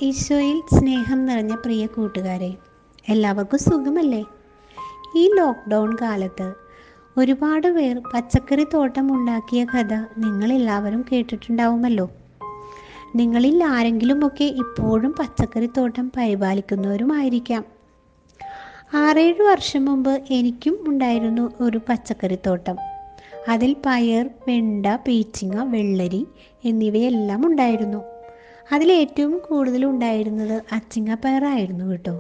ഈശോയിൽ സ്നേഹം നിറഞ്ഞ പ്രിയ കൂട്ടുകാരെ, എല്ലാവർക്കും സുഖമല്ലേ? ഈ ലോക്ക്ഡൗൺ കാലത്ത് ഒരുപാട് പേർ പച്ചക്കറി തോട്ടം ഉണ്ടാക്കിയ കഥ നിങ്ങളെല്ലാവരും കേട്ടിട്ടുണ്ടാവുമല്ലോ. നിങ്ങളിൽ ആരെങ്കിലുമൊക്കെ ഇപ്പോഴും പച്ചക്കറി തോട്ടം പരിപാലിക്കുന്നവരുമായിരിക്കാം. 6-7 വർഷം മുമ്പ് എനിക്കും ഉണ്ടായിരുന്നു ഒരു പച്ചക്കറി തോട്ടം. അതിൽ പയർ, വെണ്ട, പീച്ചിങ്ങ, വെള്ളരി എന്നിവയെല്ലാം ഉണ്ടായിരുന്നു. അതിലേറ്റവും കൂടുതൽ ഉണ്ടായിരുന്നത് അച്ചിങ്ങപ്പയറായിരുന്നു കേട്ടോ.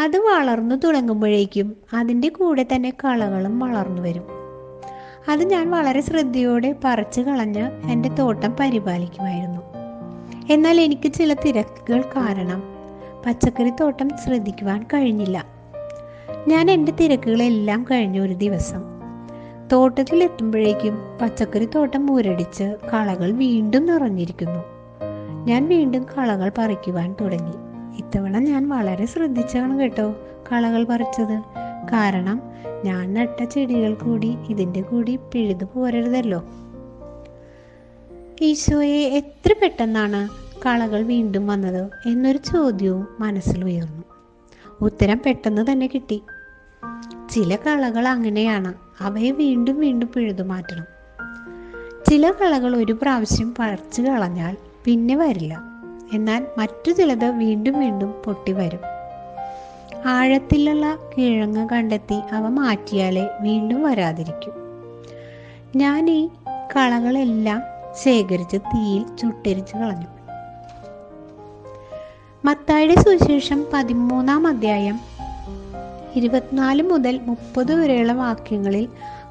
അത് വളർന്നു തുടങ്ങുമ്പോഴേക്കും അതിൻ്റെ കൂടെ തന്നെ കളകളും വളർന്നു വരും. അത് ഞാൻ വളരെ ശ്രദ്ധയോടെ പറിച്ചു കളഞ്ഞ് എൻ്റെ തോട്ടം പരിപാലിക്കുമായിരുന്നു. എന്നാൽ എനിക്ക് ചില തിരക്കുകൾ കാരണം പച്ചക്കറി തോട്ടം ശ്രദ്ധിക്കുവാൻ കഴിഞ്ഞില്ല. ഞാൻ എൻ്റെ തിരക്കുകളെല്ലാം കഴിഞ്ഞ ഒരു ദിവസം തോട്ടത്തിലെത്തുമ്പോഴേക്കും പച്ചക്കറി തോട്ടം മുരടിച്ച് കളകൾ വീണ്ടും നിറഞ്ഞിരിക്കുന്നു. ഞാൻ വീണ്ടും കളകൾ പറിക്കുവാൻ തുടങ്ങി. ഇത്തവണ ഞാൻ വളരെ ശ്രദ്ധിച്ചാണ് കേട്ടോ കളകൾ പറിച്ചത്. കാരണം ഞാൻ നട്ട ചെടികൾ കൂടി ഇതിൻ്റെ കൂടി പിഴുതു പോരരുതല്ലോ. ഈശോയെ, എത്ര പെട്ടെന്നാണ് കളകൾ വീണ്ടും വന്നത് എന്നൊരു ചോദ്യവും മനസ്സിൽ ഉയർന്നു. ഉത്തരം പെട്ടെന്ന് തന്നെ കിട്ടി. ചില കളകൾ അങ്ങനെയാണ്, അവയെ വീണ്ടും വീണ്ടും പിഴുതു മാറ്റണം. ചില കളകൾ ഒരു പ്രാവശ്യം പറിച്ചു കളഞ്ഞാൽ പിന്നെ വരില്ല. എന്നാൽ മറ്റു ചിലത് വീണ്ടും വീണ്ടും പൊട്ടി വരും. ആഴത്തിലുള്ള കിഴങ്ങ് കണ്ടെത്തി അവ മാറ്റിയാലേ വീണ്ടും വരാതിരിക്കും. ഞാൻ ഈ കളകളെല്ലാം ശേഖരിച്ച് തീയിൽ ചുട്ടെരിച്ച് കളഞ്ഞു. മത്തായിയുടെ സുവിശേഷം 13-ാം അധ്യായം 24 മുതൽ 30 വരെയുള്ള വാക്യങ്ങളിൽ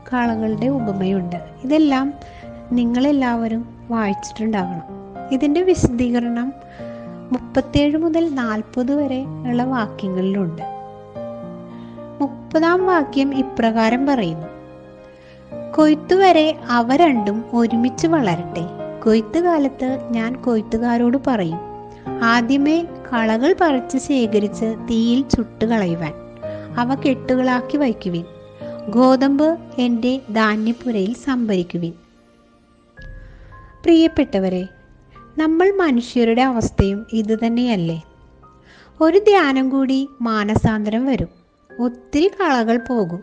കളകളുടെ ഉപമയുണ്ട്. ഇതെല്ലാം നിങ്ങളെല്ലാവരും വായിച്ചിട്ടുണ്ടാകണം. ഇതിൻ്റെ വിശദീകരണം 37 മുതൽ 40 വരെ ഉള്ള വാക്യങ്ങളിലുണ്ട്. 30-ാം വാക്യം ഇപ്രകാരം പറയുന്നു: കൊയ്ത്തുവരെ അവ രണ്ടും ഒരുമിച്ച് വളരട്ടെ. കൊയ്ത്തുകാലത്ത് ഞാൻ കൊയ്ത്തുകാരോട് പറയും, ആദ്യമേ കളകൾ പറിച്ച് ശേഖരിച്ച് തീയിൽ ചുട്ടുകളയുവാൻ അവ കെട്ടുകളാക്കി വയ്ക്കുവിൻ. ഗോതമ്പ് എൻ്റെ ധാന്യപ്പുരയിൽ സംഭരിക്കുവിൻ. പ്രിയപ്പെട്ടവരെ, നമ്മൾ മനുഷ്യരുടെ അവസ്ഥയും ഇതുതന്നെയല്ലേ? ഒരു ധ്യാനം കൂടി മാനസാന്തരം വരും, ഒത്തിരി കളകൾ പോകും,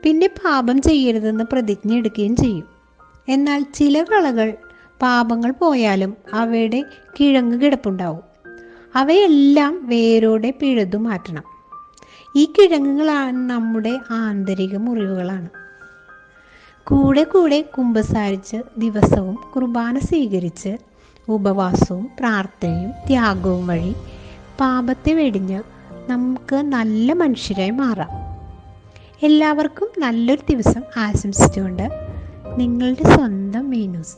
പിന്നെ പാപം ചെയ്യരുതെന്ന് പ്രതിജ്ഞ എടുക്കുകയും ചെയ്യും. എന്നാൽ ചില കളകൾ പാപങ്ങൾ പോയാലും അവയുടെ കിഴങ്ങ് കിടപ്പുണ്ടാവും. അവയെല്ലാം വേരോടെ പിഴുതു മാറ്റണം. ഈ കിഴങ്ങുകളാണ് നമ്മുടെ ആന്തരിക മുറിവുകളാണ്. കൂടെ കൂടെ കുമ്പസാരിച്ച് ദിവസവും കുർബാന സ്വീകരിച്ച് ഉപവാസവും പ്രാർത്ഥനയും ത്യാഗവും വഴി പാപത്തെ വെടിഞ്ഞ് നമുക്ക് നല്ല മനുഷ്യരായി മാറാം. എല്ലാവർക്കും നല്ലൊരു ദിവസം ആശംസിച്ചുകൊണ്ട് നിങ്ങളുടെ സ്വന്തം മീനൂസ്.